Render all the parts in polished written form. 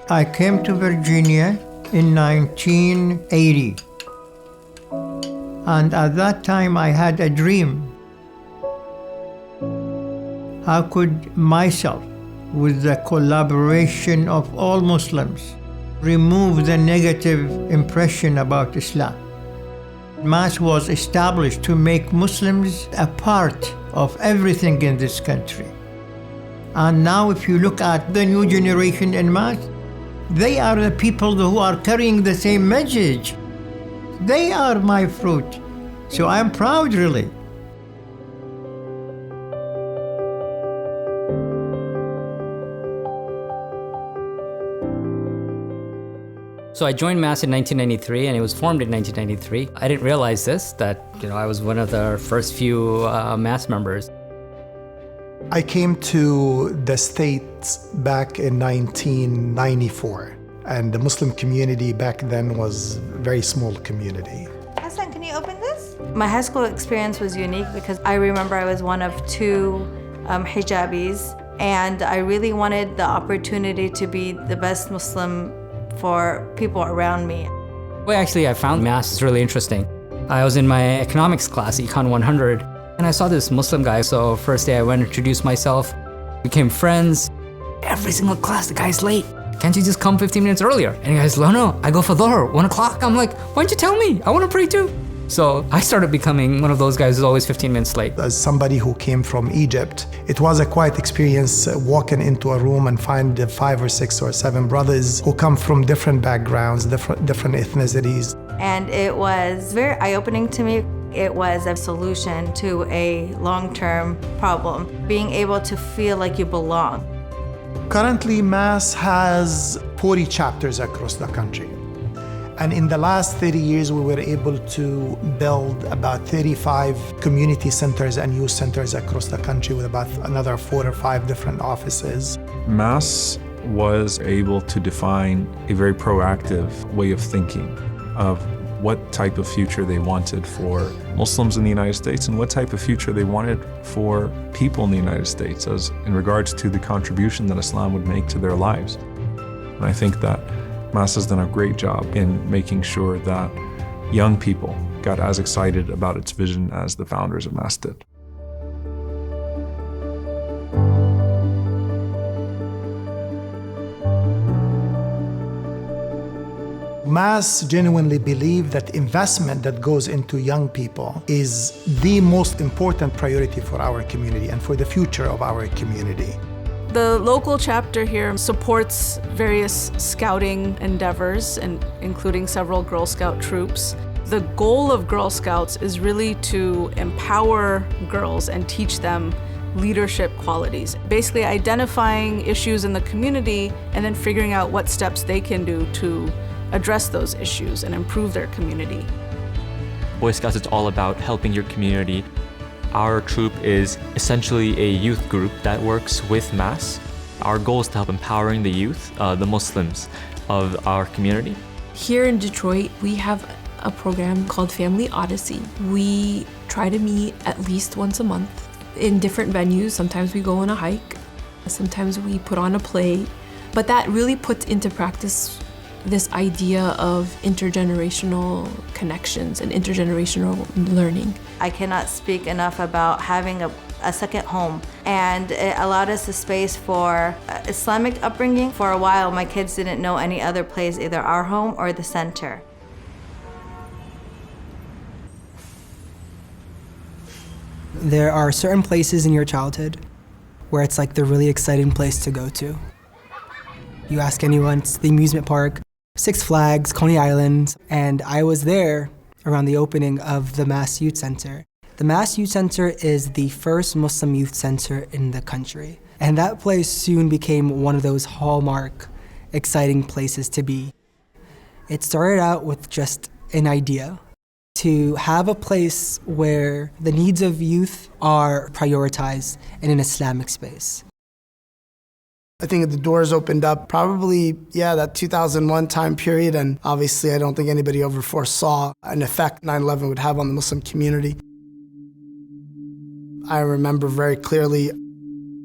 I came to Virginia in 1980. And at that time I had a dream. How could myself, with the collaboration of all Muslims, remove the negative impression about Islam? MAS was established to make Muslims a part of everything in this country. And now if you look at the new generation in MAS, they are the people who are carrying the same message. They are my fruit. So I'm proud, really. So I joined MAS in 1993, and it was formed in 1993. I didn't realize that I was one of the first few MAS members. I came to the States back in 1994, and the Muslim community back then was a very small community. Hassan, can you open this? My high school experience was unique because I remember I was one of two hijabis, and I really wanted the opportunity to be the best Muslim for people around me. Well, actually, I found MAS really interesting. I was in my economics class, Econ 100, and I saw this Muslim guy. So first day I went and introduced myself, became friends. Every single class, the guy's late. Can't you just come 15 minutes earlier? And he goes, no, I go for Dhuhr, 1 o'clock. I'm like, why don't you tell me? I want to pray too. So I started becoming one of those guys who's always 15 minutes late. As somebody who came from Egypt, it was a quiet experience walking into a room and find 5 or 6 or 7 brothers who come from different backgrounds, different ethnicities. And it was very eye-opening to me. It was a solution to a long-term problem, being able to feel like you belong. Currently, MAS has 40 chapters across the country. And in the last 30 years, we were able to build about 35 community centers and youth centers across the country with about another 4 or 5 different offices. MAS was able to define a very proactive way of thinking of what type of future they wanted for Muslims in the United States and what type of future they wanted for people in the United States as in regards to the contribution that Islam would make to their lives. And I think that MAS has done a great job in making sure that young people got as excited about its vision as the founders of MAS did. MAS genuinely believe that investment that goes into young people is the most important priority for our community and for the future of our community. The local chapter here supports various scouting endeavors, including several Girl Scout troops. The goal of Girl Scouts is really to empower girls and teach them leadership qualities, basically identifying issues in the community and then figuring out what steps they can do to address those issues and improve their community. Boy Scouts is all about helping your community. Our troop is essentially a youth group that works with MAS. Our goal is to help empowering the youth, the Muslims of our community. Here in Detroit, we have a program called Family Odyssey. We try to meet at least once a month in different venues. Sometimes we go on a hike, sometimes we put on a play, but that really puts into practice this idea of intergenerational connections and intergenerational learning. I cannot speak enough about having a second home, and it allowed us a space for Islamic upbringing. For a while, my kids didn't know any other place, either our home or the center. There are certain places in your childhood where it's like the really exciting place to go to. You ask anyone, it's the amusement park. Six Flags, Coney Island, and I was there around the opening of the MAS Youth Center. The MAS Youth Center is the first Muslim youth center in the country, and that place soon became one of those hallmark, exciting places to be. It started out with just an idea to have a place where the needs of youth are prioritized in an Islamic space. I think the doors opened up probably, that 2001 time period, and obviously I don't think anybody ever foresaw an effect 9/11 would have on the Muslim community. I remember very clearly, it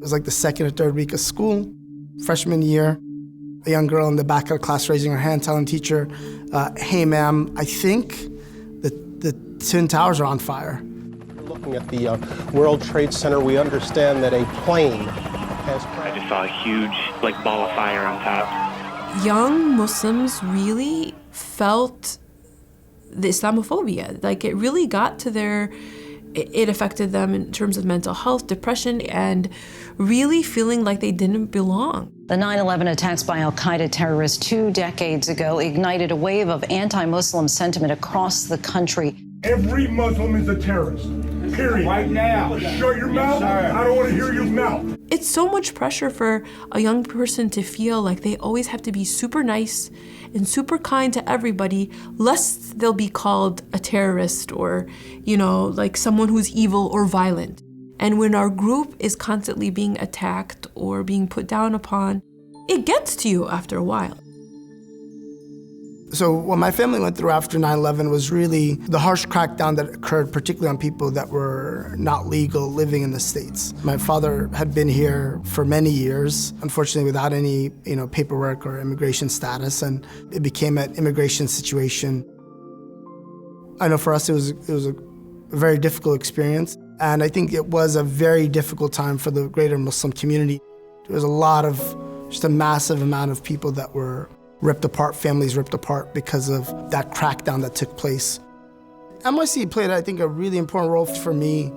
was like the second or third week of school, freshman year, a young girl in the back of the class raising her hand, telling the teacher, hey ma'am, I think the Twin Towers are on fire. Looking at the World Trade Center, we understand that a plane has crashed. I just saw a huge ball of fire on top. Young Muslims really felt the Islamophobia. It really got to it affected them in terms of mental health, depression, and really feeling like they didn't belong. The 9/11 attacks by al-Qaeda terrorists 2 decades ago ignited a wave of anti-Muslim sentiment across the country. Every Muslim is a terrorist, period. Right now. Shut your mouth. I don't want to hear your mouth. It's so much pressure for a young person to feel like they always have to be super nice and super kind to everybody, lest they'll be called a terrorist or, someone who's evil or violent. And when our group is constantly being attacked or being put down upon, it gets to you after a while. So what my family went through after 9/11 was really the harsh crackdown that occurred, particularly on people that were not legal living in the States. My father had been here for many years, unfortunately without any paperwork or immigration status, and it became an immigration situation. I know for us it was a very difficult experience, and I think it was a very difficult time for the greater Muslim community. There was just a massive amount of people that were ripped apart, families ripped apart because of that crackdown that took place. MIC played, I think, a really important role for me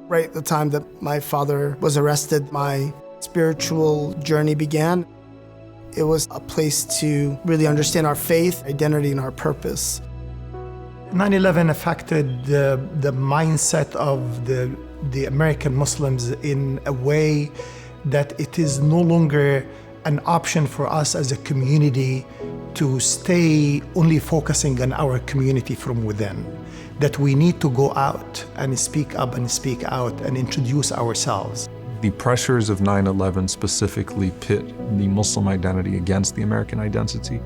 right at the time that my father was arrested. My spiritual journey began. It was a place to really understand our faith, identity, and our purpose. 9/11 affected the mindset of the American Muslims in a way that it is no longer an option for us as a community to stay only focusing on our community from within, that we need to go out and speak up and speak out and introduce ourselves. The pressures of 9/11 specifically pit the Muslim identity against the American identity.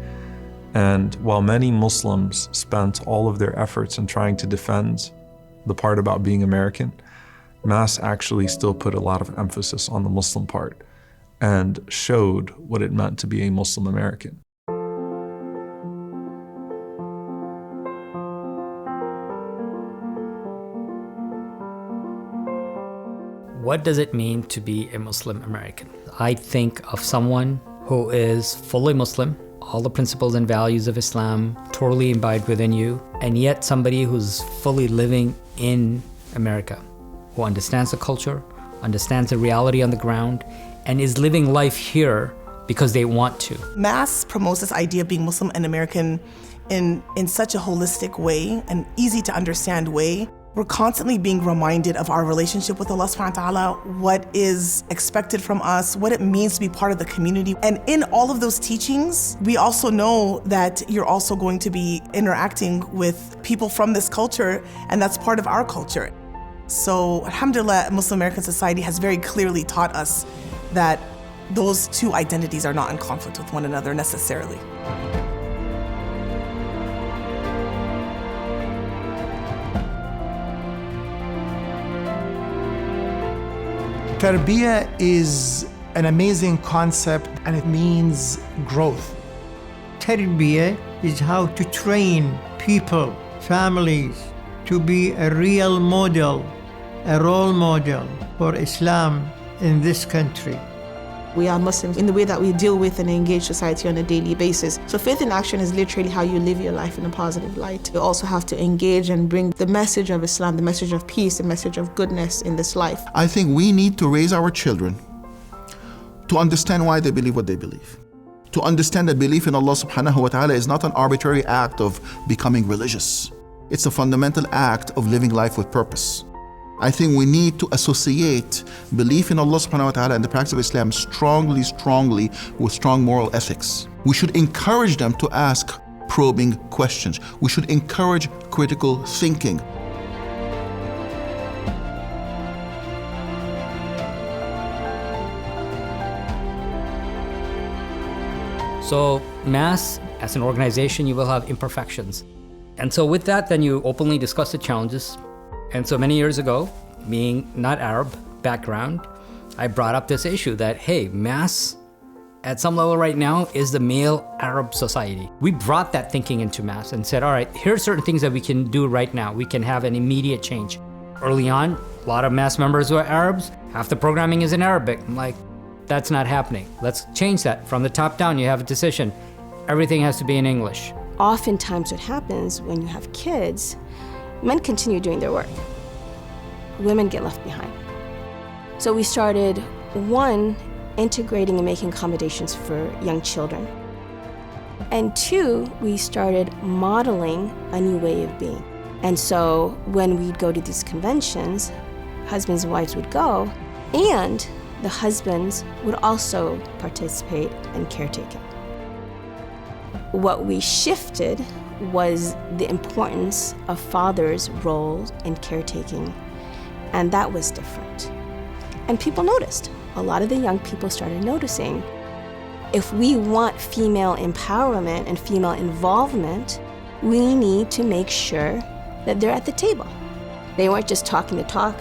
And while many Muslims spent all of their efforts in trying to defend the part about being American, MAS actually still put a lot of emphasis on the Muslim part and showed what it meant to be a Muslim American. What does it mean to be a Muslim American? I think of someone who is fully Muslim, all the principles and values of Islam totally imbibed within you, and yet somebody who's fully living in America, who understands the culture, understands the reality on the ground, and is living life here because they want to. MAS promotes this idea of being Muslim and American in such a holistic way, an easy to understand way. We're constantly being reminded of our relationship with Allah subhanahu wa ta'ala, what is expected from us, what it means to be part of the community. And in all of those teachings, we also know that you're also going to be interacting with people from this culture, and that's part of our culture. So, alhamdulillah, Muslim American society has very clearly taught us that those two identities are not in conflict with one another necessarily. Tarbiya is an amazing concept, and it means growth. Tarbiya is how to train people, families, to be a real model, a role model for Islam in this country. We are Muslims in the way that we deal with and engage society on a daily basis. So faith in action is literally how you live your life in a positive light. You also have to engage and bring the message of Islam, the message of peace, the message of goodness in this life. I think we need to raise our children to understand why they believe what they believe, to understand that belief in Allah subhanahu wa ta'ala is not an arbitrary act of becoming religious. It's a fundamental act of living life with purpose. I think we need to associate belief in Allah subhanahu wa ta'ala and the practice of Islam strongly with strong moral ethics. We should encourage them to ask probing questions. We should encourage critical thinking. So MAS, as an organization, you will have imperfections. And so with that, then you openly discuss the challenges. And so many years ago, being not Arab background, I brought up this issue that, hey, MAS, at some level right now, is the male Arab society. We brought that thinking into MAS and said, all right, here are certain things that we can do right now. We can have an immediate change. Early on, a lot of MAS members were Arabs. Half the programming is in Arabic. I'm like, that's not happening. Let's change that. From the top down, you have a decision. Everything has to be in English. Oftentimes what happens when you have kids, men continue doing their work. Women get left behind. So we started, one, integrating and making accommodations for young children. And two, we started modeling a new way of being. And so when we'd go to these conventions, husbands and wives would go, and the husbands would also participate in caretaking. What we shifted was the importance of fathers' role in caretaking, and that was different. And people noticed. A lot of the young people started noticing, if we want female empowerment and female involvement, we need to make sure that they're at the table. They weren't just talking the talk,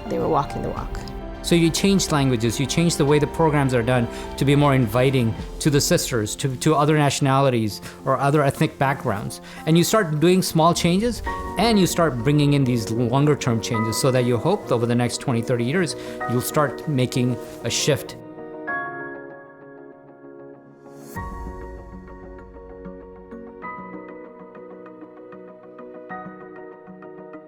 they were walking the walk. So you change languages, you change the way the programs are done to be more inviting to the sisters, to other nationalities or other ethnic backgrounds. And you start doing small changes and you start bringing in these longer term changes so that you hope over the next 20, 30 years, you'll start making a shift.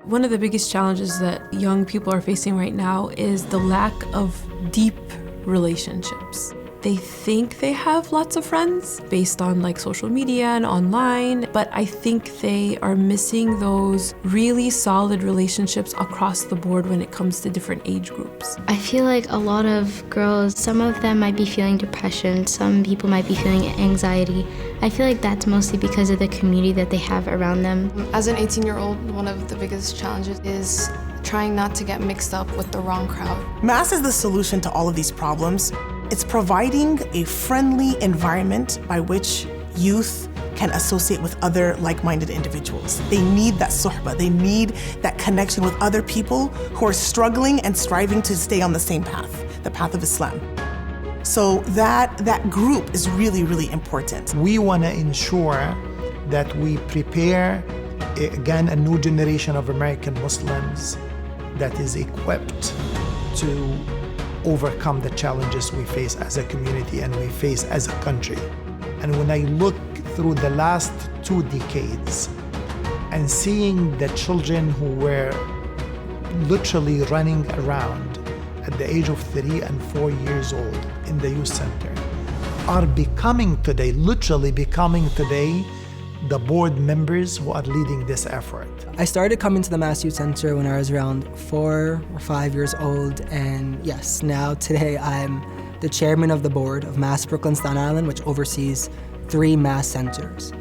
One of the biggest challenges that young people are facing right now is the lack of deep relationships. They think they have lots of friends based on like social media and online, but I think they are missing those really solid relationships across the board when it comes to different age groups. I feel like a lot of girls, some of them might be feeling depression, some people might be feeling anxiety. I feel like that's mostly because of the community that they have around them. As an 18-year-old, one of the biggest challenges is trying not to get mixed up with the wrong crowd. MAS is the solution to all of these problems. It's providing a friendly environment by which youth can associate with other like-minded individuals. They need that suhbah, they need that connection with other people who are struggling and striving to stay on the same path, the path of Islam. So that group is really, really important. We want to ensure that we prepare, again, a new generation of American Muslims that is equipped to overcome the challenges we face as a community and we face as a country. And when I look through the last 2 decades and seeing the children who were literally running around at the age of 3 and 4 years old in the youth center are becoming today, literally becoming today, the board members who are leading this effort. I started coming to the MAS Youth Center when I was around 4 or 5 years old, and yes, now today I'm the chairman of the board of MAS Brooklyn Staten Island, which oversees 3 MAS centers.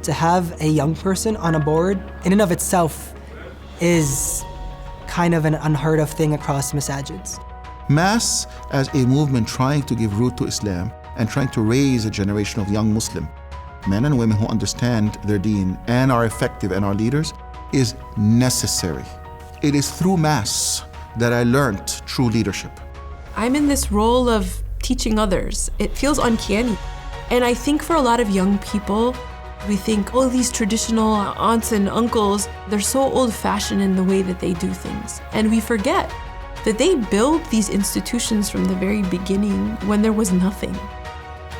To have a young person on a board in and of itself is kind of an unheard of thing across masajids. MAS, as a movement trying to give root to Islam and trying to raise a generation of young Muslim men and women who understand their deen and are effective and are leaders, is necessary. It is through MAS that I learned true leadership. I'm in this role of teaching others. It feels uncanny. And I think for a lot of young people, we think, oh, these traditional aunts and uncles, they're so old-fashioned in the way that they do things. And we forget that they built these institutions from the very beginning when there was nothing.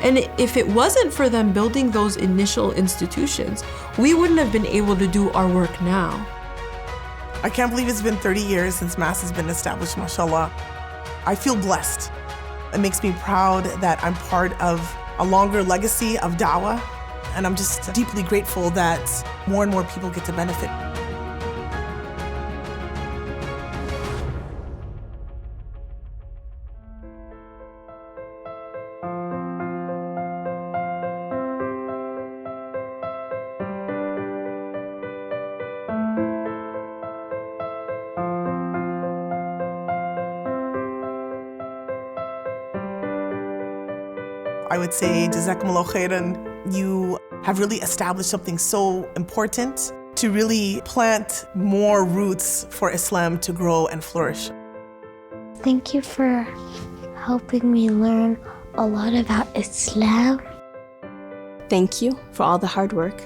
And if it wasn't for them building those initial institutions, we wouldn't have been able to do our work now. I can't believe it's been 30 years since MAS has been established, mashallah. I feel blessed. It makes me proud that I'm part of a longer legacy of da'wah. And I'm just deeply grateful that more and more people get to benefit. I would say, Jazakumullah khairan, you have really established something so important to really plant more roots for Islam to grow and flourish. Thank you for helping me learn a lot about Islam. Thank you for all the hard work,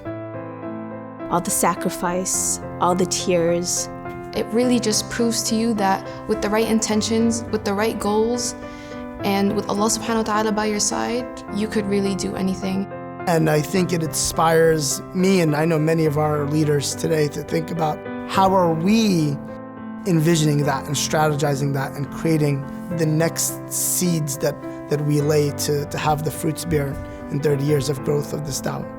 all the sacrifice, all the tears. It really just proves to you that with the right intentions, with the right goals, and with Allah subhanahu wa ta'ala by your side, you could really do anything. And I think it inspires me, and I know many of our leaders today, to think about how are we envisioning that and strategizing that and creating the next seeds that we lay to have the fruits bear in 30 years of growth of this da'wah.